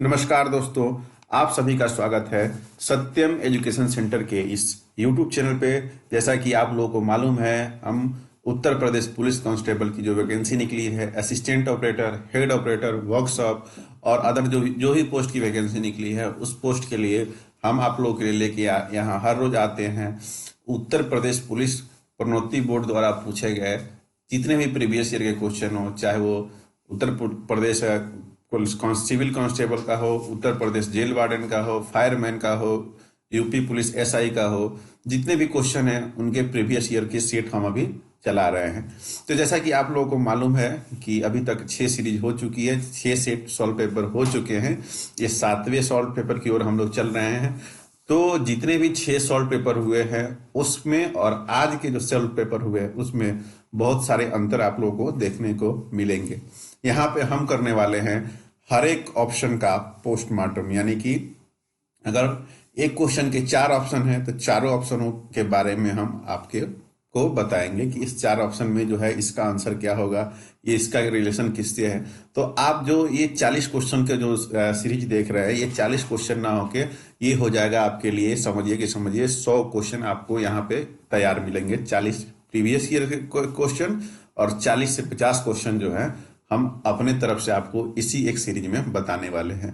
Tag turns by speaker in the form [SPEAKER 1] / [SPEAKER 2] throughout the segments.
[SPEAKER 1] नमस्कार दोस्तों, आप सभी का स्वागत है सत्यम एजुकेशन सेंटर के इस YouTube चैनल पे। जैसा कि आप लोगों को मालूम है, हम उत्तर प्रदेश पुलिस कांस्टेबल की जो वैकेंसी निकली है, assistant operator, head operator, workshop और अदर जो जो ही पोस्ट की वैकेंसी निकली है, उस पोस्ट के लिए हम आप लोगों के लिए लेके यहाँ हर रोज आते हैं। उत्तर प्रदेश पुलिस प्रोन्नति बोर्ड द्वारा पूछे गए जितने भी प्रीवियस ईयर के क्वेश्चन हो, चाहे वो उत्तर प्रदेश सिविल कांस्टेबल का हो, उत्तर प्रदेश जेल वार्डन का हो, फायरमैन का हो, यूपी पुलिस एसआई का हो, जितने भी क्वेश्चन हैं उनके प्रीवियस ईयर की सेट हम अभी चला रहे हैं। तो जैसा कि आप लोगों को मालूम है कि अभी तक 6 सीरीज हो चुकी है, 6 सेट सॉल्व पेपर हो चुके हैं। ये 7वें सॉल्व पेपर की ओर हम लोग चल रहे हैं। तो जितने भी 6 सॉल्व पेपर हुए हैं उसमें और आज के जो सॉल्व पेपर हुए हैं उसमें बहुत सारे अंतर आप लोगों को देखने को मिलेंगे। यहाँ पे हम करने वाले हैं हर एक ऑप्शन का पोस्टमार्टम, यानी कि अगर एक क्वेश्चन के 4 ऑप्शन हैं तो चारों ऑप्शनों के बारे में हम आपके को बताएंगे कि इस 4 ऑप्शन में जो है इसका आंसर क्या होगा, ये इसका रिलेशन किससे है। तो आप जो ये 40 क्वेश्चन के जो सीरीज देख रहे हैं, ये 40 क्वेश्चन ना होके ये हो जाएगा आपके लिए, समझिए 100 क्वेश्चन आपको यहाँ पे तैयार मिलेंगे। 40 प्रीवियस ईयर के क्वेश्चन और 40 से 50 क्वेश्चन जो है हम अपने तरफ से आपको इसी एक सीरीज में बताने वाले हैं।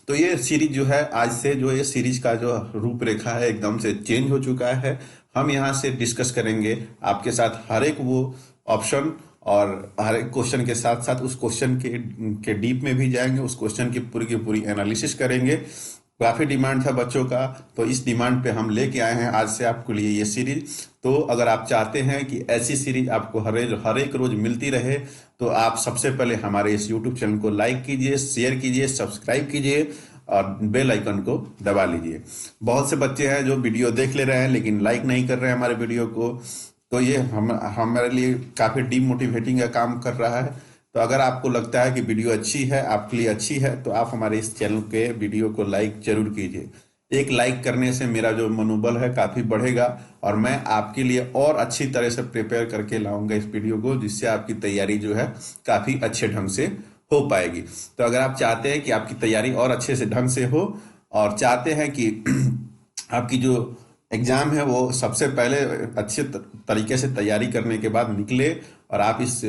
[SPEAKER 1] तो ये सीरीज जो है, आज से जो ये सीरीज का जो रूपरेखा है एकदम से चेंज हो चुका है। हम यहाँ से डिस्कस करेंगे आपके साथ हर एक वो ऑप्शन और हर एक क्वेश्चन के साथ साथ उस क्वेश्चन के डीप में भी जाएंगे, उस क्वेश्चन की पूरी एनालिसिस करेंगे। काफी डिमांड था बच्चों का, तो इस डिमांड पे हम लेके आए हैं आज से आपके लिए ये सीरीज। तो अगर आप चाहते हैं कि ऐसी सीरीज आपको हर एक रोज मिलती रहे, तो आप सबसे पहले हमारे इस यूट्यूब चैनल को लाइक कीजिए, शेयर कीजिए, सब्सक्राइब कीजिए और बेल आइकन को दबा लीजिए। बहुत से बच्चे हैं जो वीडियो देख ले रहे हैं लेकिन लाइक नहीं कर रहे हैं हमारे वीडियो को, तो ये हमारे लिए काफी डीमोटिवेटिंग का काम कर रहा है। तो अगर आपको लगता है कि वीडियो अच्छी है, आपके लिए अच्छी है, तो आप हमारे इस चैनल के वीडियो को लाइक जरूर कीजिए। एक लाइक करने से मेरा जो मनोबल है काफी बढ़ेगा और मैं आपके लिए और अच्छी तरह से प्रिपेयर करके लाऊंगा इस वीडियो को, जिससे आपकी तैयारी जो है काफी अच्छे ढंग से हो पाएगी। तो अगर आप चाहते हैं कि आपकी तैयारी और अच्छे से ढंग से हो और चाहते हैं कि आपकी जो एग्जाम है वो सबसे पहले अच्छे तरीके से तैयारी करने के बाद निकले और आप इस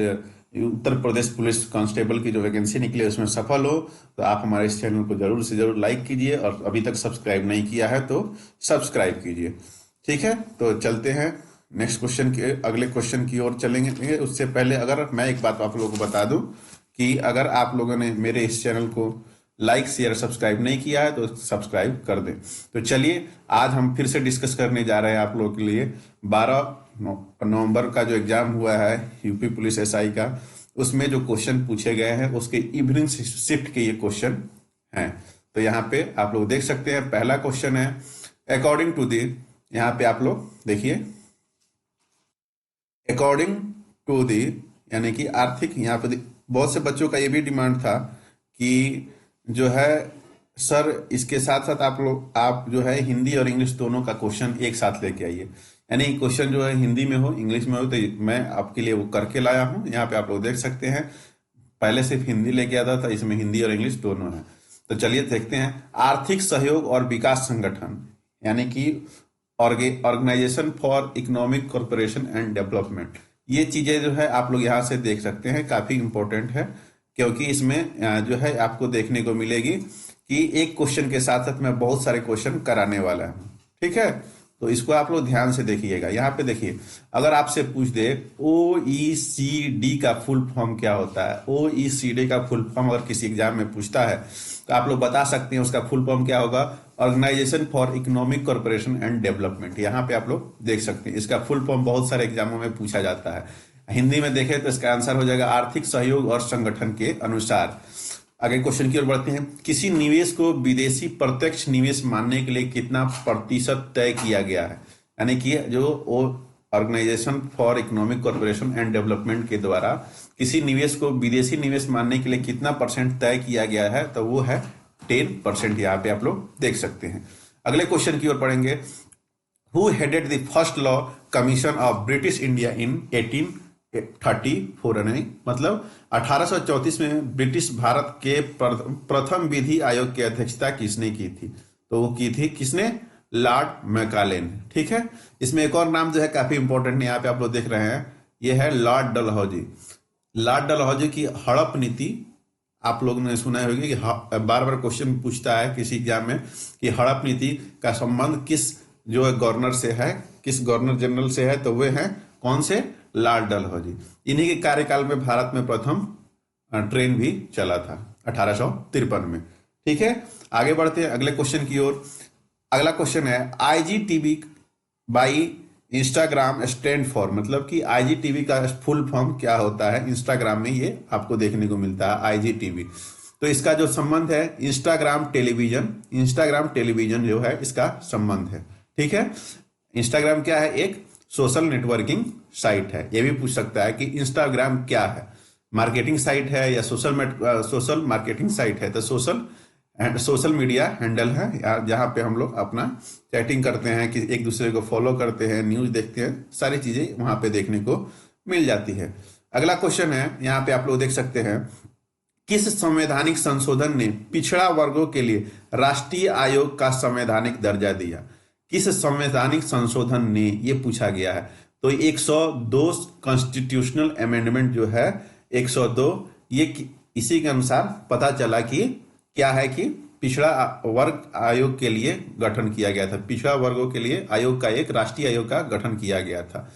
[SPEAKER 1] उत्तर प्रदेश पुलिस कांस्टेबल की जो वैकेंसी निकली है उसमें सफल हो, तो आप हमारे इस चैनल को जरूर से जरूर लाइक कीजिए और अभी तक सब्सक्राइब नहीं किया है तो सब्सक्राइब कीजिए। ठीक है, तो चलते हैं नेक्स्ट क्वेश्चन के अगले क्वेश्चन की ओर चलेंगे। उससे पहले अगर मैं एक बात आप लोगों को बता दूं कि अगर आप लोगों ने मेरे इस चैनल को लाइक शेयर सब्सक्राइब नहीं किया है तो सब्सक्राइब कर दें। तो चलिए आज हम फिर से डिस्कस करने जा रहे हैं आप लोगों के लिए 12 नवंबर का जो एग्जाम हुआ है यूपी पुलिस एसआई का, उसमें जो क्वेश्चन पूछे गए हैं उसके इवनिंग शिफ्ट के ये क्वेश्चन हैं। तो यहाँ पे आप लोग देख सकते हैं, पहला क्वेश्चन है अकॉर्डिंग टू दी, यहाँ पे आप लोग देखिए अकॉर्डिंग टू दी, यानी कि आर्थिक। यहाँ पे बहुत से बच्चों का ये भी डिमांड था कि जो है सर इसके साथ साथ आप जो है हिंदी और इंग्लिश दोनों का क्वेश्चन एक साथ लेके आइए, यानी क्वेश्चन जो है हिंदी में हो इंग्लिश में हो। तो मैं आपके लिए वो करके लाया हूँ। यहाँ पे आप लोग देख सकते हैं, पहले सिर्फ हिंदी लेके आता था, इसमें हिंदी और इंग्लिश दोनों है। तो चलिए देखते हैं। आर्थिक सहयोग और विकास संगठन, यानी कि organisation for economic corporation and development, ये चीजें जो है आप लोग यहाँ से देख सकते हैं, काफी इंपॉर्टेंट है क्योंकि इसमें जो है आपको देखने को मिलेगी कि एक क्वेश्चन के साथ साथ मैं बहुत सारे क्वेश्चन कराने वाला हूँ। ठीक है, तो इसको आप लोग ध्यान से देखिएगा। यहाँ पे देखिए, अगर आपसे पूछ दे OECD का फुल फॉर्म क्या होता है, OECD का फुल फॉर्म अगर किसी एग्जाम में पूछता है तो आप लोग बता सकते हैं उसका फुल फॉर्म क्या होगा, organisation for economic corporation and development. यहाँ पे आप लोग देख सकते हैं, इसका फुल फॉर्म बहुत सारे एग्जामों में पूछा जाता है। हिंदी में देखें तो इसका आंसर हो जाएगा आर्थिक सहयोग और संगठन के अनुसार। आगे क्वेश्चन की ओर बढ़ते हैं। किसी निवेश को विदेशी प्रत्यक्ष निवेश मानने के लिए कितना प्रतिशत तय किया गया है, यानी कि जो organisation for economic corporation and development के द्वारा किसी निवेश को विदेशी निवेश मानने के लिए कितना % तय किया गया है, तो वो है 10%। यहाँ पे आप लोग देख सकते हैं। अगले क्वेश्चन की ओर पढ़ेंगे। Who headed the first law commission of British India in 18 34 यानी मतलब 1834 में ब्रिटिश भारत के प्रथम विधि आयोग की अध्यक्षता किसने की थी? तो वो की थी किसने? लॉर्ड मैकाले ने। ठीक है, इसमें एक और नाम जो है काफी इंपॉर्टेंट यहाँ पे आप लोग देख रहे हैं, ये है लॉर्ड डलहौजी। लॉर्ड डलहौजी की हड़प नीति आप लोगों ने सुना होगा कि बार बार क्वेश्चन पूछता है किसी एग्जाम में कि हड़प नीति का संबंध किस जो है गवर्नर से है, किस गवर्नर जनरल से है, तो वे हैं कौन से? लॉर्ड डलहौजी। इन्हीं के कार्यकाल में भारत में प्रथम ट्रेन भी चला था 1853 में। ठीक है, आगे बढ़ते हैं अगले क्वेश्चन की ओर। अगला क्वेश्चन है IGTV by Instagram stand for, मतलब कि आईजीटीवी का फुल फॉर्म क्या होता है? इंस्टाग्राम में ये आपको देखने को मिलता है आईजीटीवी। तो इसका जो संबंध है इंस्टाग्राम टेलीविजन जो है इसका संबंध है। ठीक है, इंस्टाग्राम क्या है? एक सोशल नेटवर्किंग साइट है। ये भी पूछ सकता है कि इंस्टाग्राम क्या है, मार्केटिंग साइट है या सोशल मार्केटिंग साइट है? तो सोशल मीडिया हैंडल है जहां पे हम लोग अपना चैटिंग करते हैं, कि एक दूसरे को फॉलो करते हैं, न्यूज देखते हैं, सारी चीजें वहां पे देखने को मिल जाती है। अगला क्वेश्चन है, यहाँ पे आप लोग देख सकते हैं, किस संवैधानिक संशोधन ने पिछड़ा वर्गों के लिए राष्ट्रीय आयोग का संवैधानिक दर्जा दिया? किस संवैधानिक संशोधन ने, ये पूछा गया है। तो 102 कॉन्स्टिट्यूशनल अमेंडमेंट जो है 102, ये इसी के अनुसार पता चला कि क्या है कि पिछड़ा वर्ग आयोग के लिए गठन किया गया था। पिछड़ा वर्गों के लिए आयोग का, एक राष्ट्रीय आयोग का गठन किया गया था।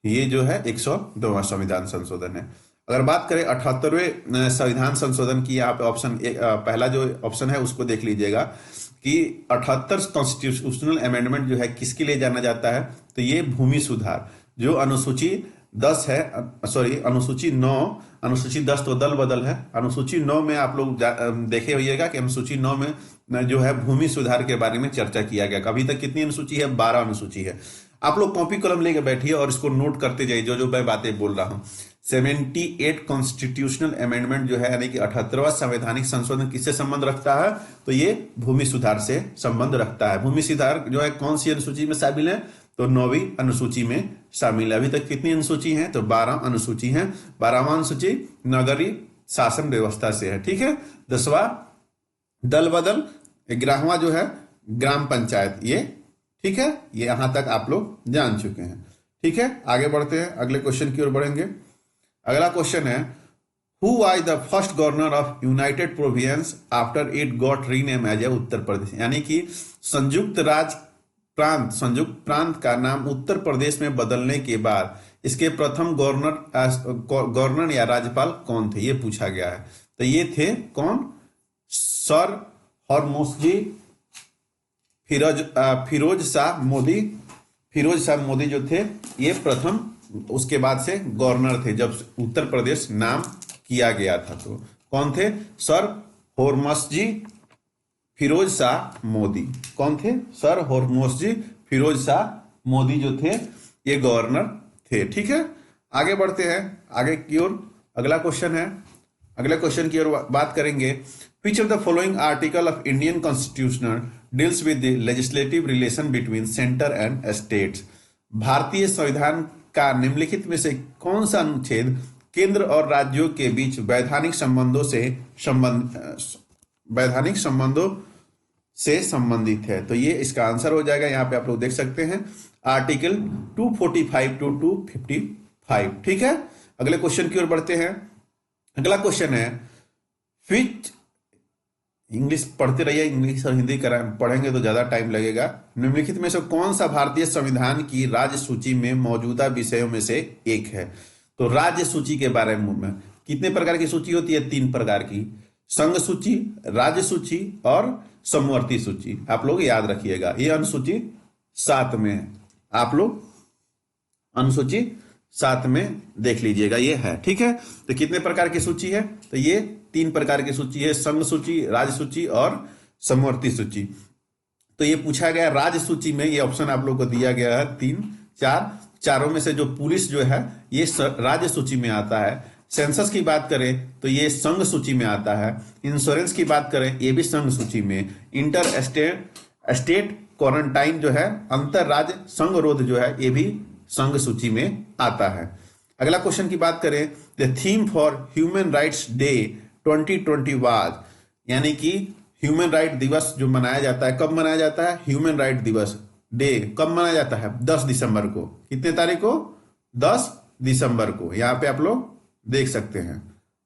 [SPEAKER 1] ये जो है 102वां संविधान संशोधन है। अगर बात करें 78वें संविधान संशोधन की, यहाँ पे ऑप्शन पहला जो ऑप्शन है उसको देख लीजिएगा कि 78 कॉन्स्टिट्यूशनल अमेंडमेंट जो है किसके लिए जाना जाता है? तो ये भूमि सुधार, जो अनुसूची 10 है, सॉरी अनुसूची 9, अनुसूची 10 तो दल बदल है। अनुसूची 9 में आप लोग देखे होइएगा कि अनुसूची 9 में जो है भूमि सुधार के बारे में चर्चा किया गया। अभी तक कितनी अनुसूची है? 12 अनुसूची है। आप लोग कॉपी कलम लेके बैठिए और इसको नोट करते जाइए, जो जो मैं बातें बोल रहा हूँ। 78 कॉन्स्टिट्यूशनल अमेंडमेंट जो है, यानी कि 78वां संवैधानिक संशोधन किससे संबंध रखता है? तो ये भूमि सुधार से संबंध रखता है। भूमि सुधार जो है कौन सी अनुसूची में शामिल है? तो 9वीं अनुसूची में शामिल है। अभी तक कितनी अनुसूची हैं? तो 12 अनुसूची हैं। 12वां अनुसूची नगरीय शासन व्यवस्था से है। ठीक है, 10वां दल बदल, 11वां जो है ग्राम पंचायत। ये ठीक है, ये यहां तक आप लोग जान चुके हैं। ठीक है, आगे बढ़ते हैं, अगले क्वेश्चन की ओर बढ़ेंगे। अगला क्वेश्चन है, who was the first governor of United Provinces after it got rename as a Uttar Pradesh? यानी कि संयुक्त प्रांत का नाम उत्तर प्रदेश में बदलने के बाद इसके प्रथम गवर्नर या राज्यपाल कौन थे? ये पूछा गया है। तो ये थे कौन? सर हरमोसजी फिरोज शाह मोदी जो थे, ये प्रथम उसके बाद से गवर्नर थे जब उत्तर प्रदेश नाम किया गया था। तो कौन थे? सर हरमोसजी फिरोज शाह मोदी। कौन थे? सर हरमोसजी फिरोज शाह मोदी जो थे ये गवर्नर थे। ठीक है, आगे बढ़ते हैं आगे की ओर। अगला क्वेश्चन है, अगले क्वेश्चन की ओर बात करेंगे। विच of the following article of Indian constitution deals with the legislative relation between centre and states? भारतीय संविधान का निम्नलिखित में से कौन सा अनुच्छेद केंद्र और राज्यों के बीच वैधानिक संबंधों से संबंधित है? तो ये इसका आंसर हो जाएगा। यहाँ पे आप लोग देख सकते हैं आर्टिकल 245 टू 255। ठीक है, अगले क्वेश्चन की ओर बढ़ते हैं। अगला क्वेश्चन है, विच, इंग्लिश पढ़ते रहिए, इंग्लिश और हिंदी पढ़ेंगे तो ज्यादा टाइम लगेगा। निम्नलिखित में से कौन सा भारतीय संविधान की राज्य सूची में मौजूदा विषयों में से एक है? तो राज्य सूची के बारे में कितने प्रकार की सूची होती है? 3 प्रकार की, संघ सूची, राज्य सूची और समवर्ती सूची। आप लोग याद रखिएगा, ये अनुसूची 7 में, आप लोग अनुसूची 7 में देख लीजिएगा, ये है। ठीक है, तो कितने प्रकार की सूची है? तो ये 3 प्रकार की सूची है, संघ सूची, राज्य सूची और समवर्ती सूची। तो ये पूछा गया राज्य सूची में, ये ऑप्शन आप लोग को दिया गया है 3, 4, चारों में से जो पुलिस जो है ये राज्य सूची में आता है। सेंसस की बात करें तो ये संघ सूची में आता है। इंश्योरेंस की बात करें ये भी संघ सूची में। इंटर स्टेट क्वारंटाइन जो है, अंतर राज्य संघ रोध जो है, ये भी संघ सूची में आता है। अगला क्वेश्चन की बात करें, the theme for human rights day 2020 was, यानी कि ह्यूमन राइट दिवस जो मनाया जाता है, कब मनाया जाता है? ह्यूमन राइट दिवस डे कब मनाया जाता है? 10 दिसंबर को। कितने तारीख को? 10 दिसंबर को। यहाँ पे आप लोग देख सकते हैं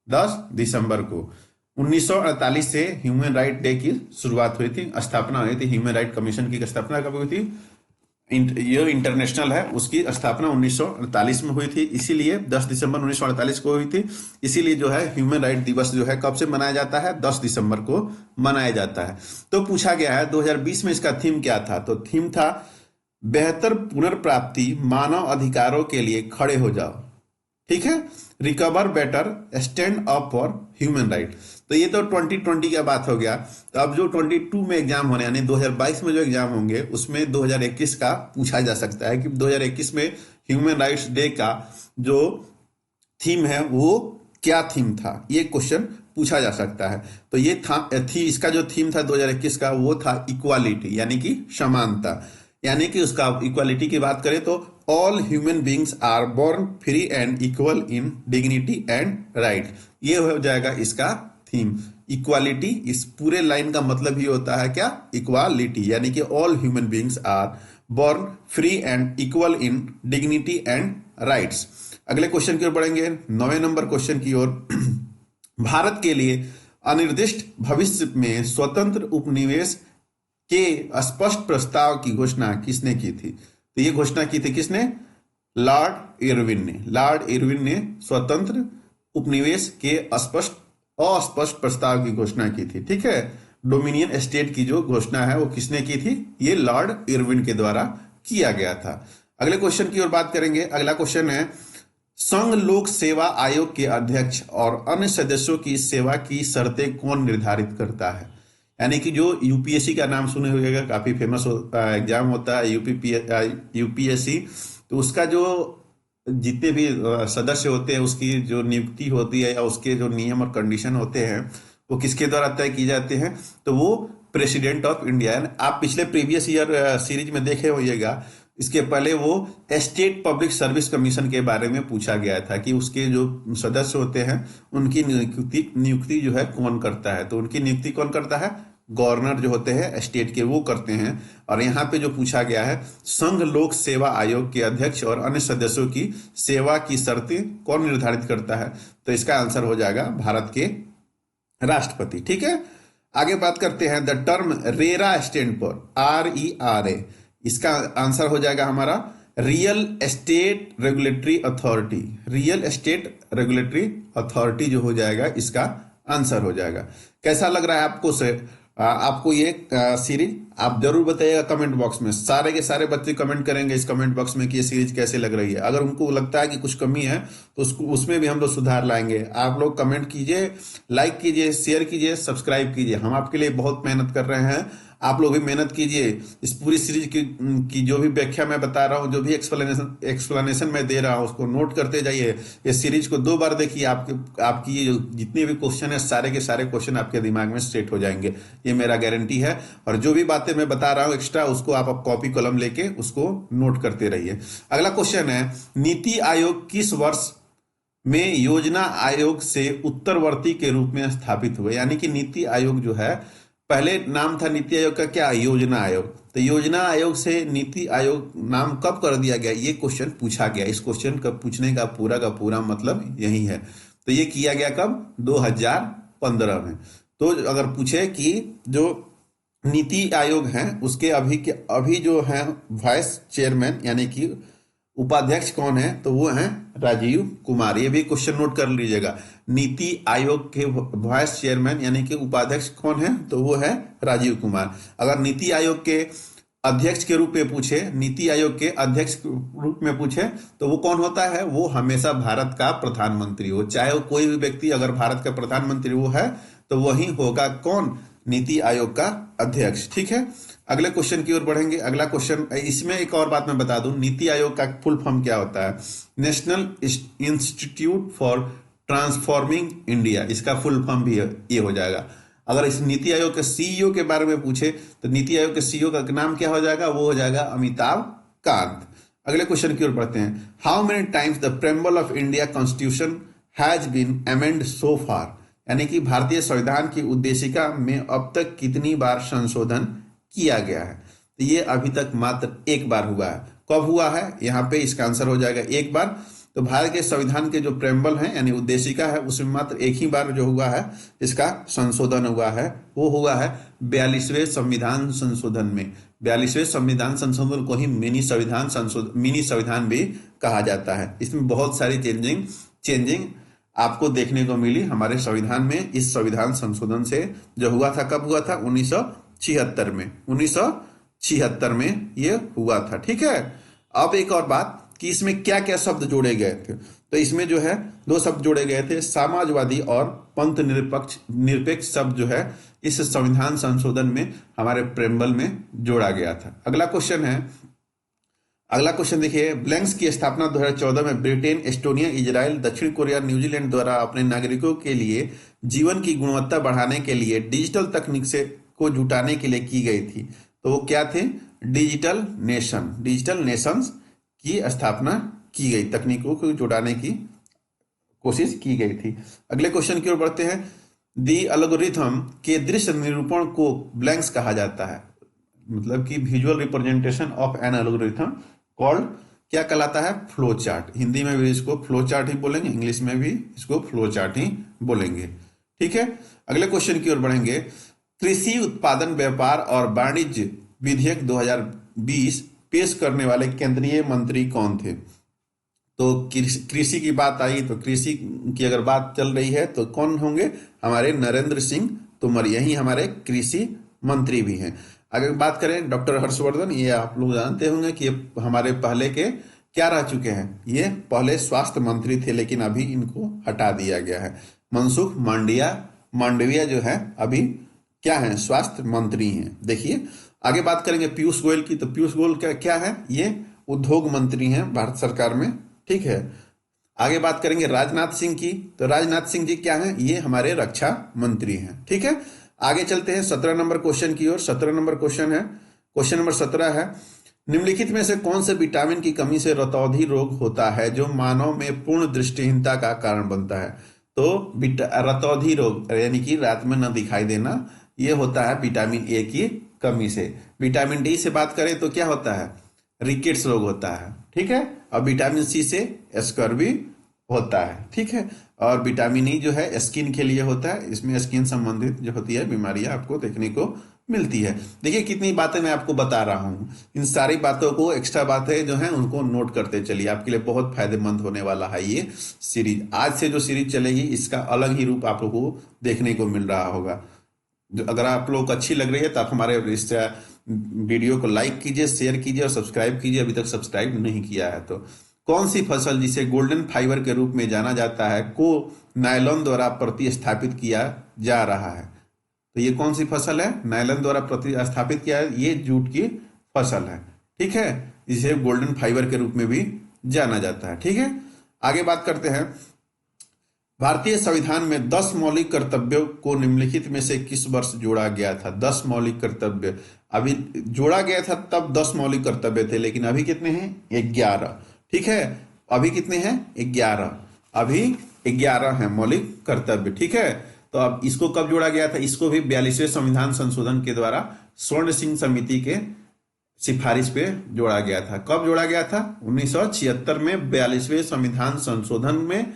[SPEAKER 1] 10 दिसंबर को 1948 से ह्यूमन राइट डे की शुरुआत हुई थी, स्थापना हुई थी। ह्यूमन राइट कमीशन की स्थापना कब हुई थी? ये इंटरनेशनल है, उसकी स्थापना 1948 में हुई थी, इसीलिए 10 दिसंबर 1948 को हुई थी। इसीलिए जो है ह्यूमन राइट दिवस जो है कब से मनाया जाता है? 10 दिसंबर को मनाया जाता है। तो पूछा गया है 2020 में इसका थीम क्या था? तो थीम था बेहतर पुनर्प्राप्ति, मानव अधिकारों के लिए खड़े हो जाओ। ठीक है, recover better, stand up for human right. तो ये तो 2020 का बात हो गया। तो अब जो 22 में एग्जाम होने, यानी 2022 में जो एग्जाम होंगे उसमें 2021 का पूछा जा सकता है कि 2021 में ह्यूमन राइट्स डे का जो थीम है वो क्या थीम था, ये क्वेश्चन पूछा जा सकता है। तो ये थी इसका जो थीम था 2021 का, वो था इक्वालिटी, यानी कि समानता। यानी कि उसका इक्वालिटी की बात करें तो all human beings are born free and equal in dignity and right, ये हो जाएगा इसका थीम। इक्वालिटी, इस पूरे लाइन का मतलब ही होता है क्या? इक्वालिटी, यानी कि all human beings are born free and equal in dignity and rights. अगले क्वेश्चन की ओर बढ़ेंगे, 9वें नंबर क्वेश्चन की ओर। भारत के लिए अनिर्दिष्ट भविष्य में स्वतंत्र उपनिवेश के स्पष्ट प्रस्ताव की घोषणा किसने की थी? तो ये घोषणा की थी किसने? लॉर्ड इरविन ने। लॉर्ड इरविन ने स्वतंत्र उपनिवेश के अस्पष्ट प्रस्ताव की घोषणा की थी। ठीक है, डोमिनियन स्टेट की जो घोषणा है वो किसने की थी? ये लॉर्ड इरविन के द्वारा किया गया था। अगले क्वेश्चन की ओर बात करेंगे। अगला क्वेश्चन है, संघ लोक सेवा आयोग के अध्यक्ष और अन्य सदस्यों की सेवा की शर्तें कौन निर्धारित करता है? यानी कि जो यूपीएससी का नाम सुने होगा, काफी फेमस एग्जाम होता है यूपीएससी। तो उसका जो जितने भी सदस्य होते हैं उसकी जो नियुक्ति होती है या उसके जो नियम और कंडीशन होते हैं वो किसके द्वारा तय की जाते हैं? तो वो प्रेसिडेंट ऑफ इंडिया। आप पिछले प्रीवियस ईयर सीरीज में देखे होइएगा, इसके पहले वो स्टेट पब्लिक सर्विस कमीशन के बारे में पूछा गया था कि उसके जो सदस्य होते हैं उनकी नियुक्ति जो है कौन करता है? तो उनकी नियुक्ति कौन करता है? गवर्नर जो होते हैं स्टेट के, वो करते हैं। और यहाँ पे जो पूछा गया है, संघ लोक सेवा आयोग के अध्यक्ष और अन्य सदस्यों की सेवा की शर्तें कौन निर्धारित करता है? तो इसका आंसर हो जाएगा भारत के राष्ट्रपति। ठीक है, आगे बात करते हैं। The term RERA stand for, RERA, इसका आंसर हो जाएगा हमारा real estate regulatory authority. Real estate regulatory authority जो हो जाएगा इसका आंसर हो जाएगा। कैसा लग रहा है आपको आपको ये सीरीज? आप जरूर बताइएगा कमेंट बॉक्स में। सारे के सारे बच्चे कमेंट करेंगे इस कमेंट बॉक्स में कि ये सीरीज कैसे लग रही है। अगर उनको लगता है कि कुछ कमी है तो उसमें भी हम लोग सुधार लाएंगे। आप लोग कमेंट कीजिए, लाइक कीजिए, शेयर कीजिए, सब्सक्राइब कीजिए। हम आपके लिए बहुत मेहनत कर रहे हैं, आप लोग भी मेहनत कीजिए। इस पूरी सीरीज की जो भी व्याख्या मैं बता रहा हूँ, जो भी एक्सप्लेनेशन मैं दे रहा हूँ, उसको नोट करते जाइए। इस सीरीज को 2 बार देखिए, आपकी ये जो जितने भी क्वेश्चन है सारे के सारे क्वेश्चन आपके दिमाग में सेट हो जाएंगे, ये मेरा गारंटी है। और जो भी बातें मैं बता रहा हूँ एक्स्ट्रा, उसको आप कॉपी कलम लेके उसको नोट करते रहिए। अगला क्वेश्चन है, नीति आयोग किस वर्ष में योजना आयोग से उत्तरवर्ती के रूप में स्थापित हुए? यानी कि नीति आयोग जो है, पहले नाम था नीति आयोग का क्या? योजना आयोग। तो योजना आयोग से नीति आयोग नाम कब कर दिया गया? ये क्वेश्चन पूछा गया। इस क्वेश्चन का पूछने का पूरा मतलब यही है। तो ये किया गया कब? 2015 में। तो अगर पूछे कि जो नीति आयोग है उसके अभी जो है वाइस चेयरमैन यानी कि उपाध्यक्ष कौन है? तो वो हैं राजीव कुमार। ये भी क्वेश्चन नोट कर लीजिएगा। नीति आयोग के वाइस चेयरमैन यानी कि उपाध्यक्ष कौन है? तो वो है राजीव कुमार। अगर नीति आयोग के अध्यक्ष के रूप में पूछे, नीति आयोग के अध्यक्ष के रूप में पूछे तो वो कौन होता है? वो हमेशा भारत का प्रधानमंत्री हो। चाहे वो कोई भी व्यक्ति अगर भारत का प्रधानमंत्री वो है तो वही होगा कौन? नीति आयोग का अध्यक्ष। ठीक है, अगले क्वेश्चन की ओर बढ़ेंगे। अगला क्वेश्चन, इसमें एक और बात मैं बता दूं, नीति आयोग का फुल फॉर्म क्या होता है? National institute for transforming India, इसका फुल फॉर्म भी ये हो जाएगा। अगर इस नीति आयोग के CEO के बारे में पूछे तो नीति आयोग के CEO का नाम क्या हो जाएगा? वो हो जाएगा अमिताभ कांत। अगले क्वेश्चन की ओर बढ़ते हैं। How many times the preamble of India constitution has been amend so far, यानी कि भारतीय संविधान की उद्देशिका में अब तक कितनी बार संशोधन किया गया है। तो ये अभी तक मात्र एक बार हुआ है। कब हुआ है, यहाँ पे इसका आंसर हो जाएगा एक बार। तो भारत के संविधान के जो प्रेम्बल है यानी उद्देशिका है उसमें मात्र एक ही बार जो हुआ है इसका संशोधन हुआ है, वो हुआ है 42वें संविधान संशोधन में। 42वें संविधान संशोधन को ही मिनी संविधान भी कहा जाता है। इसमें बहुत सारी चेंजिंग आपको देखने को मिली हमारे संविधान में। इस संविधान संशोधन से जो हुआ था, कब हुआ था, 1976 में। 1976 में ये हुआ था। ठीक है। अब एक और बात कि इसमें क्या क्या शब्द जोड़े गए थे। तो इसमें जो है 2 शब्द जोड़े गए थे, समाजवादी और पंथ निरपेक्ष शब्द जो है इस संविधान संशोधन में हमारे प्रेम्बल में जोड़ा गया था। अगला क्वेश्चन देखिए, ब्लैंक्स की स्थापना 2014 में ब्रिटेन, एस्टोनिया, इजराइल, दक्षिण कोरिया, न्यूजीलैंड द्वारा अपने नागरिकों के लिए जीवन की गुणवत्ता बढ़ाने के लिए डिजिटल तकनीक को जुटाने के लिए की गई थी। तो वो क्या थे, डिजिटल नेशंस की स्थापना की गई, तकनीकों को जुटाने की कोशिश की गई थी। अगले क्वेश्चन की ओर बढ़ते हैं। दी एल्गोरिथम के दृश्य निरूपण को ब्लैंक्स कहा जाता है, मतलब कि visual representation of an algorithm called क्या कहलाता है, फ्लो चार्ट। हिंदी में भी इसको फ्लो चार्ट ही बोलेंगे, इंग्लिश में भी इसको फ्लो चार्ट ही बोलेंगे। ठीक है। अगले क्वेश्चन की ओर बढ़ेंगे। कृषि उत्पादन व्यापार और वाणिज्य विधेयक 2020 पेश करने वाले केंद्रीय मंत्री कौन थे। तो कृषि की बात आई तो कृषि की अगर बात चल रही है तो कौन होंगे, हमारे नरेंद्र सिंह तोमर, यही हमारे कृषि मंत्री भी हैं। अगर बात करें डॉक्टर हर्षवर्धन, ये आप लोग जानते होंगे कि ये हमारे पहले के क्या रह चुके हैं, ये पहले स्वास्थ्य मंत्री थे लेकिन अभी इनको हटा दिया गया है। मनसुख मांडविया जो है अभी क्या है, स्वास्थ्य मंत्री हैं। देखिए आगे बात करेंगे पीयूष गोयल की। तो पीयूष गोयल क्या है, ये उद्योग मंत्री हैं भारत सरकार में। ठीक है। आगे बात करेंगे राजनाथ सिंह की। तो राजनाथ सिंह जी क्या हैं, ये हमारे रक्षा मंत्री हैं। ठीक है। आगे चलते हैं 17 नंबर क्वेश्चन की ओर। 17 नंबर क्वेश्चन है, क्वेश्चन नंबर 17 है, निम्नलिखित में से कौन से विटामिन की कमी से रतौंधी रोग होता है जो मानव में पूर्ण दृष्टिहीनता का कारण बनता है। तो रतौंधी रोग यानी कि रात में न दिखाई देना, ये होता है विटामिन ए की कमी से। विटामिन डी से बात करें तो क्या होता है, रिकेट्स रोग होता है। ठीक है। और विटामिन सी से स्कर्वी होता है। ठीक है। और विटामिन ई जो है स्किन के लिए होता है, इसमें स्किन संबंधित जो होती है बीमारियां आपको देखने को मिलती है। देखिए कितनी बातें मैं आपको बता रहा हूं, इन सारी बातों को, एक्स्ट्रा बातें जो हैं उनको नोट करते चलिए, आपके लिए बहुत फायदेमंद होने वाला है ये सीरीज। आज से जो सीरीज चलेगी इसका अलग ही रूप आप लोगों को देखने को मिल रहा होगा। अगर आप लोग को अच्छी लग रही है तो आप हमारे इस वीडियो को लाइक कीजिए, शेयर कीजिए और सब्सक्राइब कीजिए, अभी तक सब्सक्राइब नहीं किया है तो। कौन सी फसल जिसे गोल्डन फाइबर के रूप में जाना जाता है को नायलॉन द्वारा प्रतिस्थापित किया जा रहा है। तो ये कौन सी फसल है, नायलॉन द्वारा प्रतिस्थापित किया है, ये जूट की फसल है। ठीक है। इसे गोल्डन फाइबर के रूप में भी जाना जाता है। ठीक है। आगे बात करते हैं। भारतीय संविधान में 10 मौलिक कर्तव्यों को निम्नलिखित में से किस वर्ष जोड़ा गया था। 10 मौलिक कर्तव्य अभी जोड़ा गया था, तब 10 मौलिक कर्तव्य थे, लेकिन अभी कितने हैं, 11। ठीक है। अभी कितने हैं, 11। अभी 11 हैं मौलिक कर्तव्य। ठीक है। तो अब इसको कब जोड़ा गया था, इसको भी 42वें संविधान संशोधन के द्वारा स्वर्ण सिंह समिति के सिफारिश पे जोड़ा गया था। कब जोड़ा गया था, 1976 में 42वें संविधान संशोधन में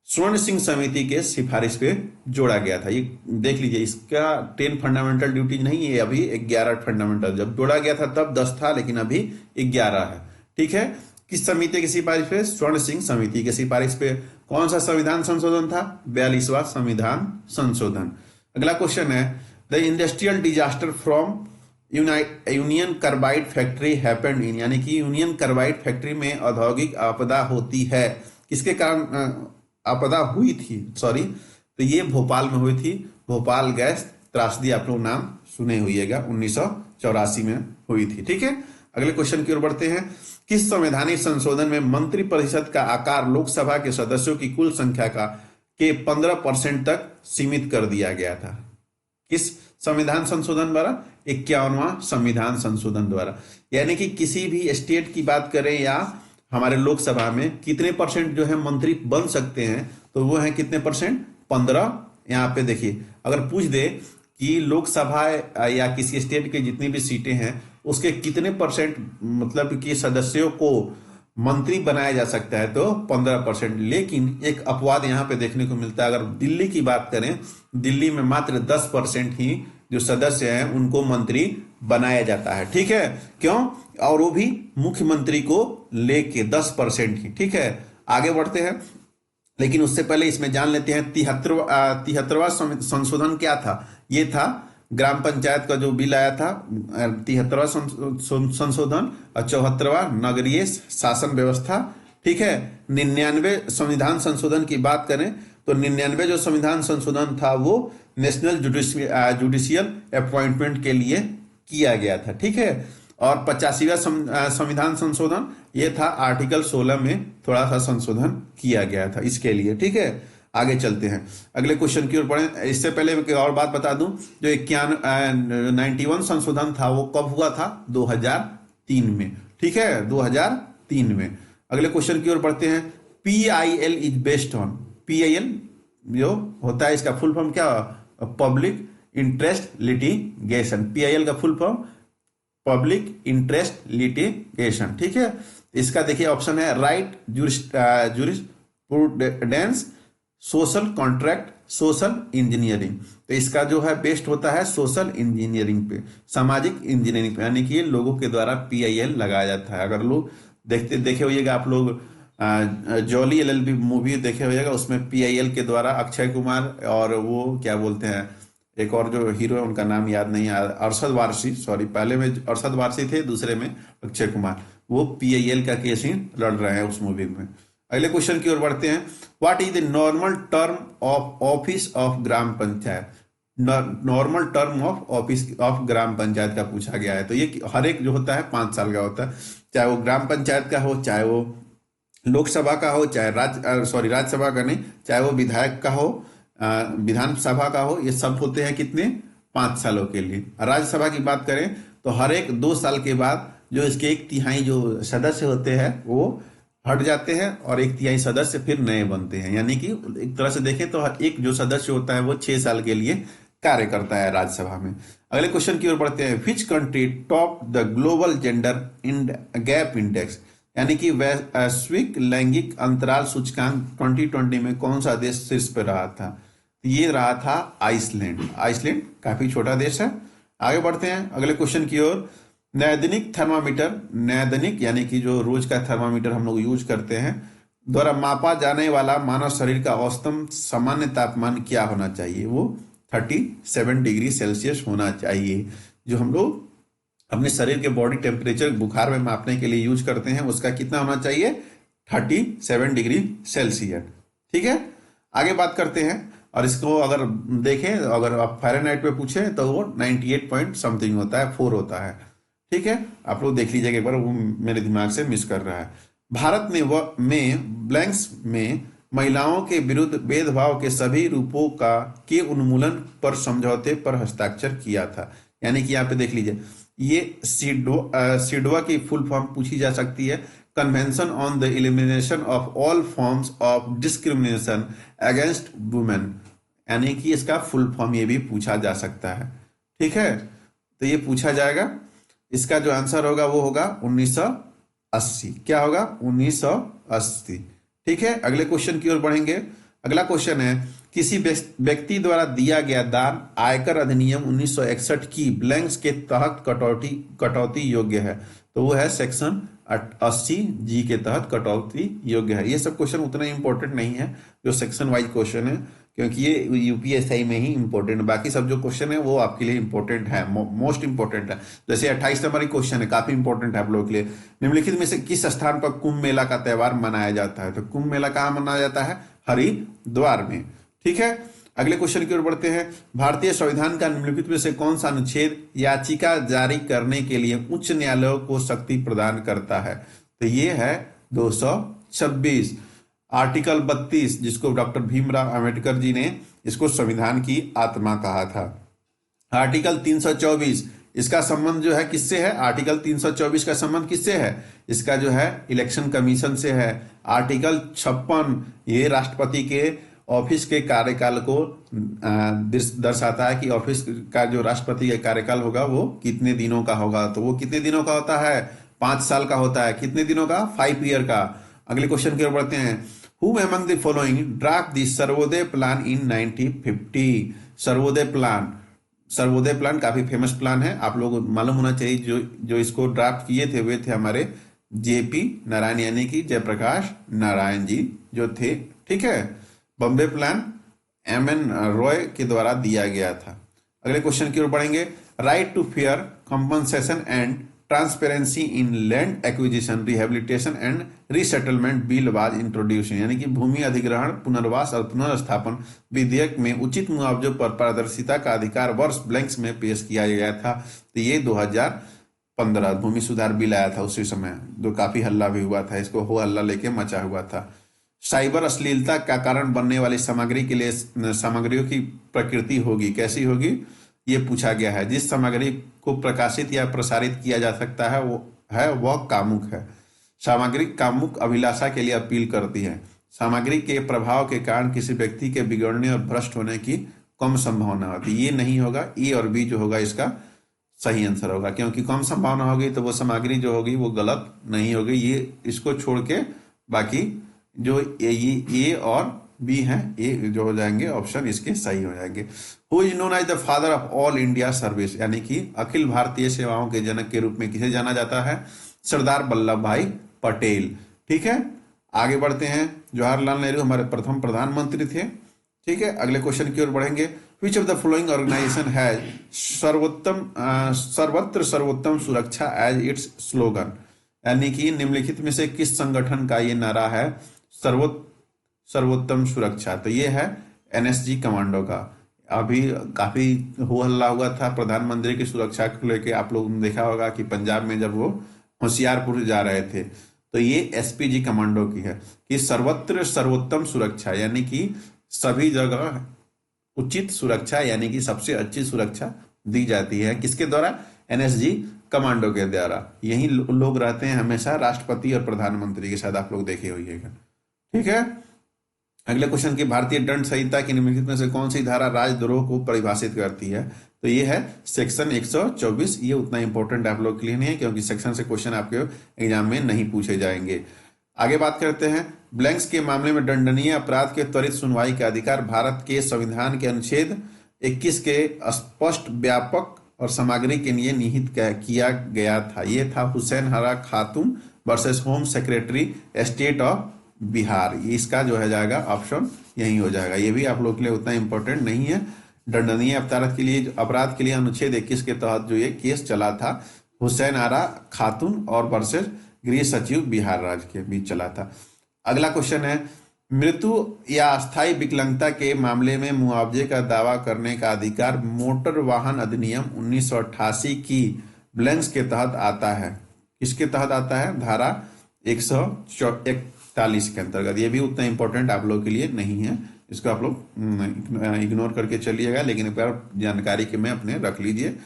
[SPEAKER 1] स्वर्ण सिंह समिति के सिफारिश पे जोड़ा गया था। ये देख लीजिए, इसका 10 फंडामेंटल ड्यूटीज नहीं है, अभी 11 फंडामेंटल। जब जोड़ा गया था तब 10 था, लेकिन अभी 11 है। ठीक है। किस समिति की सिफारिश पे, स्वर्ण सिंह समिति के सिफारिश पे। कौन सा संविधान संशोधन था, 42वां संविधान संशोधन। अगला क्वेश्चन है, the industrial disaster from union carbide factory happened in, यानी कि यूनियन कार्बाइड फैक्ट्री में औद्योगिक आपदा होती है, किसके कारण आपदा हुई थी, सॉरी, तो ये भोपाल में हुई थी। भोपाल गैस त्रासदी आप लोग नाम सुने हुईएगा, 1984 में हुई थी। ठीक है। अगले क्वेश्चन की ओर बढ़ते हैं। किस संवैधानिक संशोधन में मंत्री परिषद का आकार लोकसभा के सदस्यों की कुल संख्या के 15% तक सीमित कर दिया गया था। किस संविधान संशोधन द्वारा? 51वां संविधान संशोधन द्वारा। यानी कि किसी भी स्टेट की बात करें या हमारे लोकसभा में कितने परसेंट जो है मंत्री बन सकते हैं, तो वो है कितने परसेंट? 15। यहाँ पे देखिए, अगर पूछ दे कि लोकसभा या किसी स्टेट के जितनी भी सीटें हैं उसके कितने परसेंट मतलब कि सदस्यों को मंत्री बनाया जा सकता है, तो 15%। लेकिन एक अपवाद यहाँ पे देखने को मिलता है। अगर दिल्ली की बात करें, दिल्ली में मात्र 10% ही जो सदस्य हैं उनको मंत्री बनाया जाता है। ठीक है, क्यों? और वो भी मुख्यमंत्री को लेके 10% ही। ठीक है, आगे बढ़ते हैं। लेकिन उससे पहले इसमें जान लेते हैं 73वां संशोधन क्या था। ये था ग्राम पंचायत का जो बिल आया था, 73वां संशोधन, और 74वां नगरीय शासन व्यवस्था। ठीक है, 99 संविधान संशोधन की बात करें तो 99 जो संविधान संशोधन था वो नेशनल जुडिशियल अपॉइंटमेंट के लिए किया गया था। ठीक है, और 85वां संविधान संशोधन ये था आर्टिकल 16 में थोड़ा सा संशोधन किया गया था इसके लिए। ठीक है, आगे चलते हैं, अगले क्वेश्चन की ओर बढ़ें। इससे पहले मैं एक और बात बता दूं, जो 91 संशोधन था वो कब हुआ था? 2003 में। ठीक है, 2003 में। अगले क्वेश्चन की ओर बढ़ते हैं। PIL is based on, PIL जो होता है इसका फुल फॉर्म क्या? Public interest litigation. PIL का full form public interest litigation. ठीक है, इसका देखिए ऑप्शन है right, jurisprudence, social contract, social engineering. तो इसका जो है बेस्ट होता है सोशल इंजीनियरिंग पे, सामाजिक इंजीनियरिंग पे, यानी कि लोगों के द्वारा PIL लगाया जाता है। अगर लोग देखे होइएगा आप लोग जॉली LLB मूवी देखे होइएगा, उसमें PIL के द्वारा अक्षय कुमार और वो क्या बोलते हैं, एक और जो हीरो है उनका नाम याद नहीं आ, अरशद वारसी, सॉरी, पहले में अरशद वारसी थे, दूसरे में अक्षय कुमार, वो PIL का केस ही लड़ रहे हैं उस मूवी में। अगले क्वेश्चन की ओर बढ़ते हैं। What is the normal term of office of gram panchayat? Normal term of office of gram panchayat का पूछा गया है। तो ये हर एक जो होता है 5 साल का होता है, चाहे वो ग्राम पंचायत का हो, चाहे वो लोकसभा का हो, चाहे राज्यसभा का नहीं, चाहे वो विधायक का हो, विधानसभा का हो, ये सब होते हैं कितने? 5 सालों के लिए। राज्यसभा की बात करें तो हर एक 2 साल के बाद जो इसके 1/3 जो सदस्य होते हैं वो हट जाते हैं और 1/3 सदस्य फिर नए बनते हैं। यानी कि एक तरह से देखें तो हर एक जो सदस्य होता है वो 6 साल के लिए कार्य करता है राज्यसभा में। अगले क्वेश्चन की ओर बढ़ते हैं। Which country top the global gender gap index? यानी कि वैश्विक लैंगिक अंतराल सूचकांक 2020 में कौन सा देश शीर्ष पर रहा था? ये रहा था आइसलैंड। आइसलैंड काफी छोटा देश है। आगे बढ़ते हैं अगले क्वेश्चन की ओर। नैदानिक थर्मामीटर, नैदानिक यानी कि जो रोज का थर्मामीटर हम लोग यूज करते हैं, द्वारा मापा जाने वाला मानव शरीर का औसतन सामान्य तापमान क्या होना चाहिए? वो 37 डिग्री सेल्सियस होना चाहिए। जो हम लोग अपने शरीर के बॉडी टेम्परेचर बुखार में मापने के लिए यूज करते हैं, उसका कितना होना चाहिए? 37 डिग्री सेल्सियस। ठीक है, आगे बात करते हैं। और इसको अगर देखें, अगर आप फ़ारेनहाइट पे पूछें तो वो 98 पॉइंट समथिंग होता है, 4 होता है। ठीक है, आप लोग देख लीजिएगा एक बार, वो मेरे दिमाग से मिस कर रहा है। भारत ने ब्लैंक्स में महिलाओं के विरुद्ध भेदभाव के सभी रूपों के उन्मूलन पर समझौते पर हस्ताक्षर किया था। यानी कि यहाँ पे देख लीजिए, ये सिडवा की फुल फॉर्म पूछी जा सकती है। Convention on the elimination of all forms of discrimination against women, यानी कि इसका फुल फॉर्म ये भी पूछा जा सकता है। ठीक है, तो ये पूछा जाएगा। इसका जो आंसर होगा वो होगा 1980। क्या होगा? 1980। ठीक है, अगले क्वेश्चन की ओर बढ़ेंगे। अगला क्वेश्चन है, किसी व्यक्ति द्वारा दिया गया दान आयकर अधिनियम 1961 की ब्लैंक्स के तहत कटौती योग्य है? तो वो है सेक्शन 80G के तहत कटौती योग्य है। ये सब क्वेश्चन उतना इंपॉर्टेंट नहीं है जो सेक्शन वाइज क्वेश्चन है, क्योंकि ये UPSI में ही इंपॉर्टेंट है। बाकी सब जो क्वेश्चन है वो आपके लिए इंपॉर्टेंट है, मोस्ट इंपॉर्टेंट है। जैसे 28 नंबर की क्वेश्चन है, काफी इंपॉर्टेंट है आप लोगों के लिए। निम्नलिखित में से किस स्थान पर कुंभ मेला का त्योहार मनाया जाता है? तो कुंभ मेला कहाँ मनाया जाता है? हरिद्वार में। ठीक है, अगले क्वेश्चन की ओर बढ़ते हैं। भारतीय संविधान का निम्नलिखित में से कौन सा अनुच्छेद याचिका जारी करने के लिए उच्च न्यायालयों को शक्ति प्रदान करता है? तो ये है 226, आर्टिकल 32, जिसको डॉक्टर भीमराव अंबेडकर जी ने इसको संविधान की आत्मा कहा था। आर्टिकल 324 इसका संबंध जो है किससे है? आर्टिकल 324 का संबंध किससे है? इसका जो है इलेक्शन कमीशन से है। आर्टिकल 56 ये राष्ट्रपति के ऑफिस के कार्यकाल को दर्शाता है कि ऑफिस का जो राष्ट्रपति का कार्यकाल होगा वो कितने दिनों का होगा। तो वो कितने दिनों का होता है? 5 साल का होता है। कितने दिनों का? 5 ईयर का। अगले क्वेश्चन की ओर बढ़ते हैं। Who among the following draft the Sarvodaya plan in 1950? Sarvodaya plan काफी फेमस प्लान है, आप लोगों को मालूम होना चाहिए। जो जो इसको ड्राफ्ट किए थे वे थे हमारे जेपी नारायण, यानी कि जयप्रकाश नारायण जी जो थे। ठीक है। Bombay plan M.N.. रॉय के द्वारा दिया गया था। अगले क्वेश्चन की ओर बढ़ेंगे। Right to fair compensation and transparency in land acquisition rehabilitation and resettlement bill was introduce, यानी कि भूमि अधिग्रहण, पुनर्वास और पुनर्स्थापन विधेयक में उचित मुआवजे पर पारदर्शिता का अधिकार वर्ष ब्लैंक्स में पेश किया गया था। तो ये 2015 भूमि सुधार बिल आया था उसी समय, जो काफी हल्ला भी हुआ था। इसको हो हल्ला लेके मचा हुआ था। साइबर अश्लीलता का कारण बनने वाली सामग्री के लिए सामग्रियों की प्रकृति होगी, कैसी होगी ये पूछा गया है। जिस सामग्री को प्रकाशित या प्रसारित किया जा सकता है वह कामुक है। सामग्री कामुक अभिलाषा के लिए अपील करती है। सामग्री के प्रभाव के कारण किसी व्यक्ति के बिगड़ने और भ्रष्ट होने की कम संभावना होती है। ये नहीं होगा, ए और बी जो होगा इसका सही आंसर होगा, क्योंकि कम संभावना होगी तो वो सामग्री जो होगी वो गलत नहीं होगी। ये इसको छोड़ के बाकी जो ए और बी हैं ये जो हो जाएंगे ऑप्शन इसके सही हो जाएंगे। Who is known as the father of all India service, यानी कि अखिल भारतीय सेवाओं के जनक के रूप में किसे जाना जाता है? सरदार वल्लभ भाई पटेल। ठीक है। आगे बढ़ते हैं। जवाहरलाल नेहरू हमारे प्रथम प्रधानमंत्री थे। ठीक है। अगले क्वेश्चन की ओर बढ़ेंगे। Which of the following organisation has सर्वत्र सर्वोत्तम सुरक्षा एज इट्स स्लोगन, यानी कि निम्नलिखित में से किस संगठन का ये नारा है सर्वोत्तम सुरक्षा? तो ये है एनएसजी कमांडो का। अभी काफी हो हल्ला हुआ था प्रधानमंत्री की सुरक्षा को लेके। आप लोगों ने देखा होगा कि पंजाब में जब वो होशियारपुर जा रहे थे तो ये एसपीजी कमांडो की है कि सर्वत्र सर्वोत्तम सुरक्षा, यानी कि सभी जगह उचित सुरक्षा, यानी कि सबसे अच्छी सुरक्षा दी जाती है। किसके द्वारा? एनएसजी कमांडो के द्वारा। यही लोग रहते हैं हमेशा राष्ट्रपति और प्रधानमंत्री के साथ, आप लोग देखे होइएगा। ठीक है। अगले क्वेश्चन की भारतीय दंड संहिता की निम्नलिखित में से कौन सी धारा राजद्रोह को परिभाषित करती है? तो ये है सेक्शन 124। ये उतना इंपॉर्टेंट आप लोग के लिए नहीं है, क्योंकि सेक्शन से क्वेश्चन आपके एग्जाम में नहीं पूछे जाएंगे। आगे बात करते हैं। ब्लैंक्स के मामले में दंडनीय अपराध के त्वरित सुनवाई का अधिकार भारत के संविधान के अनुच्छेद 21 के स्पष्ट, व्यापक और सामग्री के लिए निहित किया गया था। ये था हुसैन हरा खातून versus home secretary state of Bihar. इसका जो है जाएगा ऑप्शन यही हो जाएगा। ये भी आप लोग के लिए उतना इंपॉर्टेंट नहीं है। दंडनीय अपराध के लिए अनुच्छेद 21 के तहत जो ये केस चला था हुसैन आरा खातून और वर्सेस गृह सचिव बिहार राज्य के बीच चला था। अगला क्वेश्चन है। मृत्यु या अस्थायी विकलांगता के मामले में मुआवजे का दावा करने का अधिकार मोटर वाहन अधिनियम 1988 की ब्लैंक्स के तहत आता है। किसके तहत आता है? धारा 141 के अंतर्गत। ये भी उतना इंपॉर्टेंट आप लोग के लिए नहीं है, इसको आप लोग इग्नोर करके चलिएगा, लेकिन एक बार जानकारी के में अपने रख लीजिए।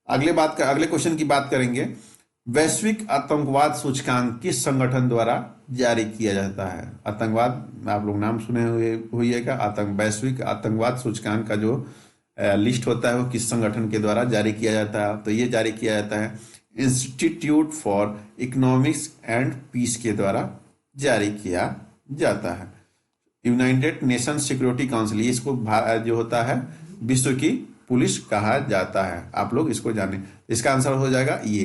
[SPEAKER 1] अगले क्वेश्चन की बात करेंगे। वैश्विक आतंकवाद सूचकांक किस संगठन द्वारा जारी किया जाता है? आतंकवाद आप लोग नाम सुने होइएगा। वैश्विक आतंकवाद सूचकांक का जो लिस्ट होता है वो किस संगठन के द्वारा जारी किया जाता है? तो ये जारी किया जाता है institute for economics and peace के द्वारा जारी किया जाता है। यूनाइटेड नेशन सिक्योरिटी काउंसिल, इसको जो होता है विश्व की पुलिस कहा जाता है। आप लोग इसको जाने। इसका आंसर हो जाएगा ये।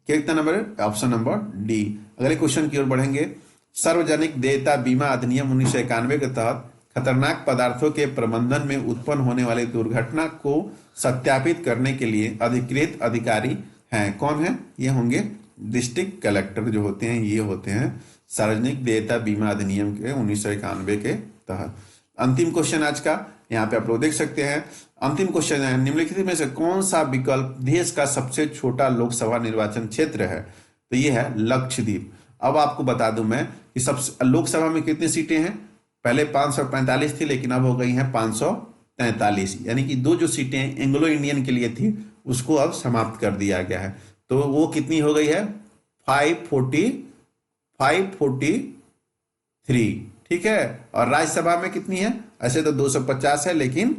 [SPEAKER 1] कितना नंबर है? Option number D. अगले क्वेश्चन की ओर बढ़ेंगे। सार्वजनिक देयता बीमा अधिनियम 1991 के तहत खतरनाक पदार्थों के प्रबंधन में उत्पन्न होने वाली दुर्घटना को सत्यापित करने के लिए अधिकृत अधिकारी हैं। कौन है? ये होंगे डिस्ट्रिक्ट कलेक्टर जो होते हैं, ये होते हैं सार्वजनिक देयता बीमा अधिनियम के 1991 के तहत। अंतिम क्वेश्चन आज का यहाँ पे आप लोग देख सकते हैं। अंतिम क्वेश्चन है। निम्नलिखित में से कौन सा विकल्प देश का सबसे छोटा लोकसभा निर्वाचन क्षेत्र है? तो ये है लक्षद्वीप। अब आपको बता दूं मैं कि लोकसभा में कितनी सीटें हैं? पहले 545 थी, लेकिन अब हो गई हैं 500 43, यानी कि दो जो सीटें एंग्लो इंडियन के लिए थी उसको अब समाप्त कर दिया गया है। तो वो कितनी हो गई है? 543, ठीक है। और राज्यसभा में कितनी है? ऐसे तो 250 है, लेकिन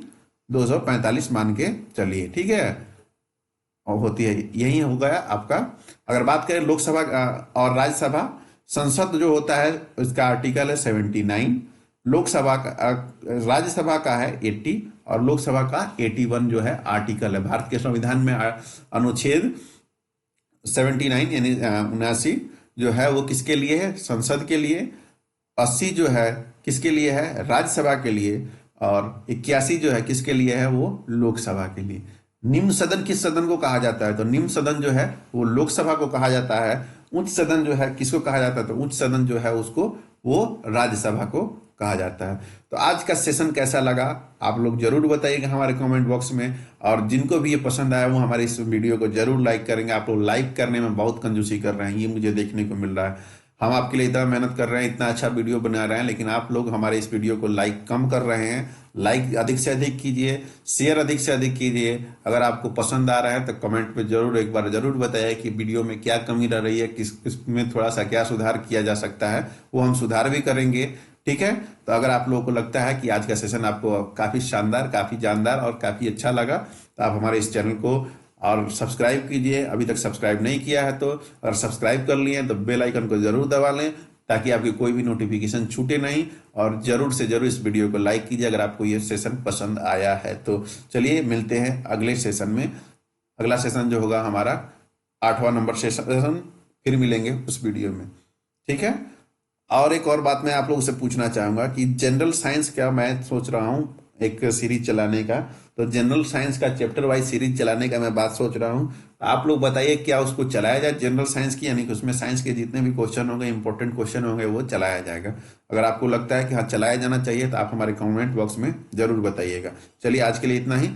[SPEAKER 1] 245 मान के चलिए, ठीक है। और होती है, यही हो गया आपका। अगर बात करें लोकसभा और राज्यसभा, संसद जो होता है उसका आर्टिकल है 79, लोकसभा का राज्यसभा का है 80 और लोकसभा का 81 जो है आर्टिकल है। भारत के संविधान में अनुच्छेद 79 यानी 79 जो है वो किसके लिए है? संसद के लिए। 80 जो है किसके लिए है? राज्यसभा के लिए। और 81 जो है किसके लिए है? वो लोकसभा के लिए। निम्न सदन किस सदन को कहा जाता है? तो निम्न सदन जो है वो लोकसभा को कहा जाता है। उच्च सदन जो है किसको कहा जाता है? तो उच्च सदन जो है उसको वो राज्यसभा को कहा जाता है। तो आज का सेशन कैसा लगा आप लोग जरूर बताइएगा हमारे कमेंट बॉक्स में। और जिनको भी ये पसंद आया वो हमारे इस वीडियो को जरूर लाइक करेंगे। आप लोग लाइक करने में बहुत कंजूसी कर रहे हैं, ये मुझे देखने को मिल रहा है। हम आपके लिए इतना मेहनत कर रहे हैं, इतना अच्छा वीडियो बना रहे हैं, लेकिन आप लोग हमारे इस वीडियो को लाइक कम कर रहे हैं। लाइक अधिक से अधिक कीजिए, शेयर अधिक से अधिक कीजिए। अगर आपको पसंद आ रहा है तो कमेंट में जरूर एक बार जरूर बताइए कि वीडियो में क्या कमी रह रही है, किस में थोड़ा सा क्या सुधार किया जा सकता है, वो हम सुधार भी करेंगे, ठीक है। तो अगर आप लोगों को लगता है कि आज का सेशन आपको काफी शानदार, काफी जानदार और काफी अच्छा लगा, तो आप हमारे इस चैनल को और सब्सक्राइब कीजिए। अभी तक सब्सक्राइब नहीं किया है तो अगर सब्सक्राइब कर लिए तो बेल आइकन को जरूर दबा लें, ताकि आपकी कोई भी नोटिफिकेशन छूटे नहीं। और जरूर से जरूर इस वीडियो को लाइक कीजिए अगर आपको ये सेशन पसंद आया है तो। चलिए मिलते हैं अगले सेशन में। अगला सेशन जो होगा हमारा 8वां नंबर सेशन, फिर मिलेंगे उस वीडियो में, ठीक है। और एक और बात मैं आप लोगों से पूछना चाहूंगा कि जनरल साइंस का मैं सोच रहा हूँ एक सीरीज चलाने का। तो जनरल साइंस का चैप्टर वाइज सीरीज चलाने का मैं बात सोच रहा हूँ। आप लोग बताइए क्या उसको चलाया जाए जनरल साइंस की, यानी कि उसमें साइंस के जितने भी क्वेश्चन होंगे, इंपॉर्टेंट क्वेश्चन होंगे, वो चलाया जाएगा। अगर आपको लगता है कि हाँ चलाया जाना चाहिए तो आप हमारे कमेंट बॉक्स में जरूर बताइएगा। चलिए आज के लिए इतना ही।